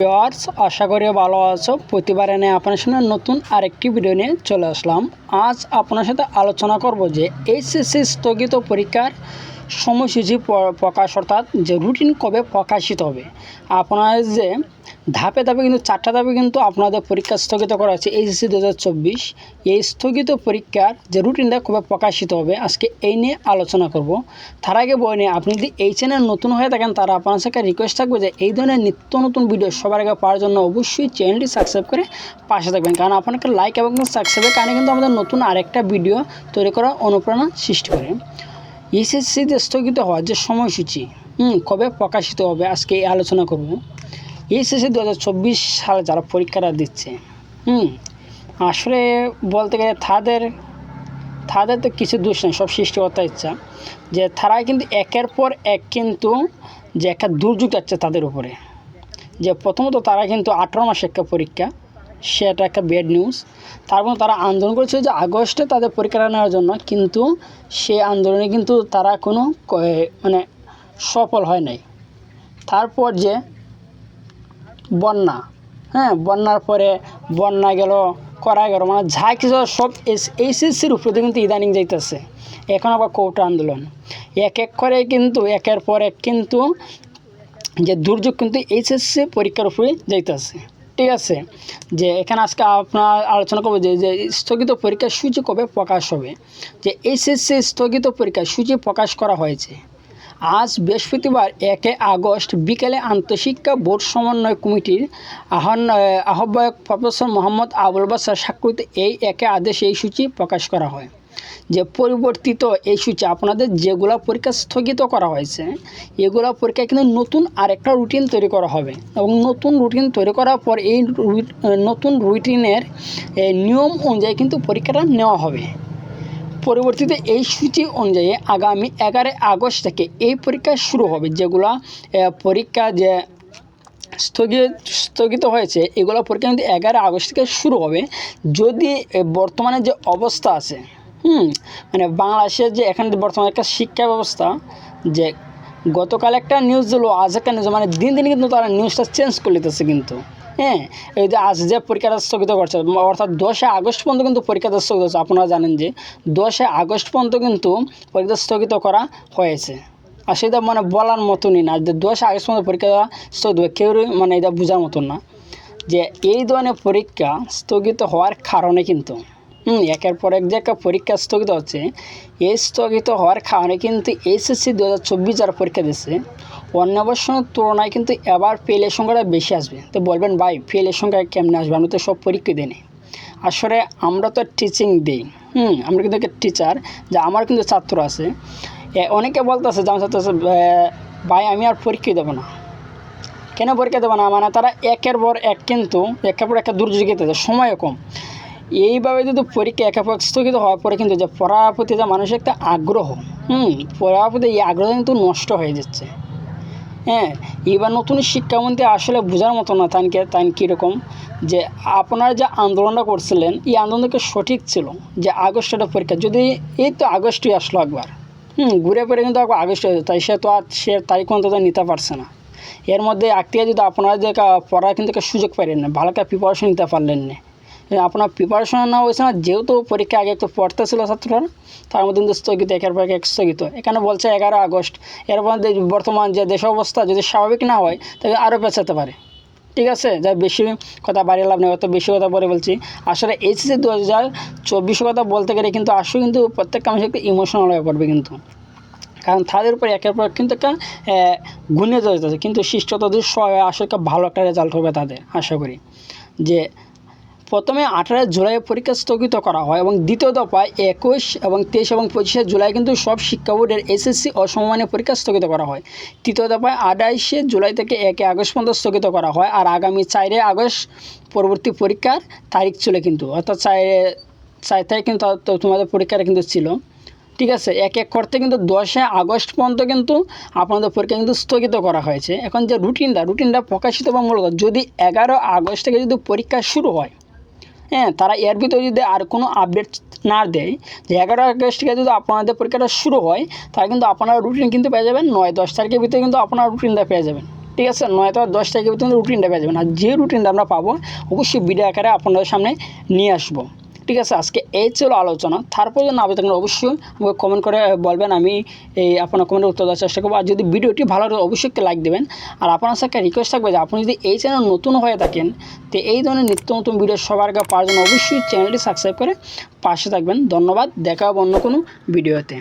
Viewers, আশা করি ভালো আছো। প্রতিবারে নিয়ে আপনার সামনে নতুন আরেকটি ভিডিও নিয়ে চলে আসলাম। আজ আপনার সাথে আলোচনা করব যে এইচএসসি স্থগিত পরীক্ষার সময়সূচি প্রকাশ, অর্থাৎ যে রুটিন কবে প্রকাশিত হবে। আপনার যে ধাপে ধাপে কিন্তু 4টা ধাপে কিন্তু আপনাদের পরীক্ষা স্থগিত করা হচ্ছে এইচএসসি 2024। এই স্থগিত পরীক্ষার যে রুটিনটা কবে প্রকাশিত হবে আজকে এই নিয়ে আলোচনা করব। তার আগে বই আপনি যদি এই চ্যানেল নতুন হয়ে থাকেন তারা আপনার সাথে রিকোয়েস্ট থাকবে যে এই ধরনের নিত্য নতুন ভিডিও সবার আগে পাওয়ার জন্য অবশ্যই চ্যানেলটি সাবস্ক্রাইব করে পাশে থাকবেন, কারণ আপনাকে লাইক এবং সাবস্ক্রাইবের কারণে কিন্তু আমাদের নতুন আরেকটা ভিডিও তৈরি করার অনুপ্রেরণা সৃষ্টি করে। এইচএসসিতে স্থগিত হওয়ার যে সময়সূচি কবে প্রকাশিত হবে আজকে এই আলোচনা করব। এইচএসসি 2024 সালে যারা পরীক্ষাটা দিচ্ছে আসলে বলতে গেলে তাদের তো কিছু দোষ নেই, সব সৃষ্টিকর্তার ইচ্ছা যে তারাই কিন্তু একের পর এক কিন্তু যে একটা দুর্যোগ যাচ্ছে তাদের উপরে। যে প্রথমত তারা কিন্তু 18 মাস একটা পরীক্ষা, সেটা একটা ব্যাড নিউজ। তারপর তারা আন্দোলন করেছিল যে আগস্টে তাদের পরীক্ষাটা নেওয়ার জন্য, কিন্তু সেই আন্দোলনে কিন্তু তারা কোনো সফল হয় নাই। তারপর যে বন্যার পরে বন্যা গেল, করা গেল, যা কিছু সব এইচএসসির উপরে কিন্তু ইদানিং যাইতেছে। এখন আবার কোটা আন্দোলন, এক এক করে কিন্তু একের পর এক কিন্তু যে দুর্যোগ কিন্তু এইচএসসি পরীক্ষার উপরে যাইতেছে। ঠিক আছে, যে এখানে আজকে আপনার আলোচনা করবো যে স্থগিত পরীক্ষার সূচি কবে প্রকাশ হবে। যে এইচএসসি স্থগিত পরীক্ষার সূচি প্রকাশ করা হয়েছে আজ বৃহস্পতিবার 1 আগস্ট বিকেলে আন্তঃশিক্ষা বোর্ড সমন্বয় কমিটির আহ্বায়ক প্রফেসর মোহাম্মদ আবুল বাশার স্বাক্ষরিত এই আদেশে এই সূচি প্রকাশ করা হয়। যে পরিবর্তিত এই সূচি আপনাদের যেগুলো পরীক্ষা স্থগিত করা হয়েছে এগুলো পরীক্ষা কিন্তু নতুন আরেকটা রুটিন তৈরি করা হবে, এবং নতুন রুটিন তৈরি করার পর এই নতুন রুটিনের নিয়ম অনুযায়ী কিন্তু পরীক্ষাটা নেওয়া হবে। পরিবর্তিত এই সূচি অনুযায়ী আগামী 11 আগস্ট থেকে এই পরীক্ষা শুরু হবে। যেগুলো পরীক্ষা যে স্থগিত হয়েছে এগুলো পরীক্ষা কিন্তু 11 আগস্ট থেকে শুরু হবে। যদি বর্তমানে যে অবস্থা আছে বাংলাদেশের যে এখানে বর্তমানে একটা শিক্ষা ব্যবস্থা, যে গতকাল একটা নিউজ দিল, আজ একটা নিউজ, দিন দিন কিন্তু তারা নিউজটা চেঞ্জ করে নিতেছে কিন্তু। এই যে আজ যে পরীক্ষাটা স্থগিত করছে, অর্থাৎ 10 আগস্ট পর্যন্ত কিন্তু পরীক্ষাটা স্থগিত হচ্ছে। আপনারা জানেন যে 10 আগস্ট পর্যন্ত কিন্তু পরীক্ষা স্থগিত করা হয়েছে। আর সেটা বলার মতনই না যে 10 আগস্ট পর্যন্ত পরীক্ষা স্থগিত হবে, কেউ এটা বোঝার মতন না। যে এই ধরনের পরীক্ষা স্থগিত হওয়ার কারণে কিন্তু একের পর এক যে একটা পরীক্ষা স্থগিত হচ্ছে, এই স্থগিত হওয়ার কারণে কিন্তু এইচএসসি 2024 যারা পরীক্ষা দিচ্ছে অন্য বছরের তুলনায় কিন্তু এবার ফেলের সংখ্যাটা বেশি আসবে। তো বলবেন ভাই ফেলের সংখ্যা কেমনে আসবে, আমরা তো সব পরীক্ষা দিই। আসলে আমরা তো টিচিং দিই, আমরা কিন্তু একটা টিচার, যে আমার কিন্তু ছাত্র আছে। অনেকে বলতেছে যে আমার ছাত্র আছে ভাই আমি আর পরীক্ষা দেবো না। কেন পরীক্ষা দেবো না? তারা একের পর এক কিন্তু একের পর একটা দুর্যোগ যেতেছে, সময় কম। এইভাবে যদি পরীক্ষা একের পর স্থগিত হওয়ার পরে কিন্তু যে পড়ার প্রতি যে মানুষের একটা আগ্রহ পড়ার প্রতি এই আগ্রহ কিন্তু নষ্ট হয়ে যাচ্ছে। এবার নতুন শিক্ষামন্ত্রী আসলে বোঝার মতো না তাই কীরকম, যে আপনারা যে আন্দোলনটা করছিলেন এই আন্দোলনটা সঠিক ছিল। যে আগস্টের পরীক্ষা যদি এই তো আগস্টই আসলো একবার ঘুরে পড়ে কিন্তু আগস্ট হয়ে, তাই সে তারিখ অন্তত নিতে পারছে না। এর মধ্যে আগে যদি আপনারা যে পড়ার কিন্তু সুযোগ পাইলেন না, ভালো একটা প্রিপারেশন নিতে পারলেন না। আপনার প্রিপারেশন না হয়েছে না, যেহেতু পরীক্ষা আগে একটু পড়তে ছিল ছাত্ররা, তার মধ্যে কিন্তু স্থগিত একের পর এক স্থগিত। এখানে বলছে 11 আগস্ট, এর মধ্যে বর্তমান যে দেশ অবস্থা যদি স্বাভাবিক না হয় তাহলে আরও পেছাতে পারে। ঠিক আছে, যা বেশি কথা বাড়িয়ে লাভ নেই, অত বেশি কথা বলে বলছি। আসলে এইচএসসি 2024 কথা বলতে গেলে কিন্তু আসলে কিন্তু প্রত্যেকটা মানুষ একটু ইমোশনাল হয়ে পড়বে কিন্তু, কারণ তাদের উপর একের পর কিন্তু একটা গুণে যেতেছে। কিন্তু শিষ্টতাদের আসলে ভালো একটা রেজাল্ট হবে তাদের, আশা করি। যে প্রথমে 18 জুলাই পরীক্ষা স্থগিত করা হয়, এবং দ্বিতীয় দফায় 21 এবং 23 এবং 25 জুলাই কিন্তু সব শিক্ষা বোর্ডের এসএসসি ও সমমানের পরীক্ষা স্থগিত করা হয়। তৃতীয় দফায় 28 জুলাই থেকে 1 আগস্ট পর্যন্ত স্থগিত করা হয়। আর আগামী 4 আগস্ট পরবর্তী পরীক্ষার তারিখ ছিল কিন্তু, অর্থাৎ 4 তারিখ কিন্তু তোমাদের পরীক্ষাটা কিন্তু ছিল। ঠিক আছে, এক করতে কিন্তু 10 আগস্ট পর্যন্ত কিন্তু আপনাদের পরীক্ষা কিন্তু স্থগিত করা হয়েছে। এখন যে রুটিনটা প্রকাশিত বা মূলত যদি 11 আগস্ট থেকে যদি পরীক্ষা শুরু হয়, তারা এর ভিতরে যদি আর কোনো আপডেট না দেয়, যে 11 আগস্ট থেকে যদি আপনাদের পরীক্ষাটা শুরু হয় তাহলে কিন্তু আপনারা রুটিন কিন্তু পেয়ে যাবেন 9-10 তারিখের ভিতরে কিন্তু আপনারা রুটিনটা পেয়ে যাবেন। ঠিক আছে, 9টা বা 10টা কিন্তু রুটিনটা পেয়ে যাবেন। আর যে রুটিনটা আমরা পাবো অবশ্যই ভিডিও আকারে আপনাদের সামনে নিয়ে আসবো। ঠিক আছে, আজকে এই ছিল আলোচনা। তারপর যদি না পেতে অবশ্যই আমাকে কমেন্ট করে বলবেন, আমি আপনার কমেন্টের উত্তর দেওয়ার চেষ্টা করবো। আর যদি ভিডিওটি ভালো লাগে অবশ্যই একটা লাইক দেবেন। আর আপনার সাথে একটা রিকোয়েস্ট থাকবে যে আপনি যদি এই চ্যানেল নতুন হয়ে থাকেন, তো এই ধরনের নিত্য নতুন ভিডিও সবার আগে পাওয়ার জন্য অবশ্যই চ্যানেলটি সাবস্ক্রাইব করে পাশে থাকবেন। ধন্যবাদ, দেখা হবে অন্য কোনো ভিডিওতে।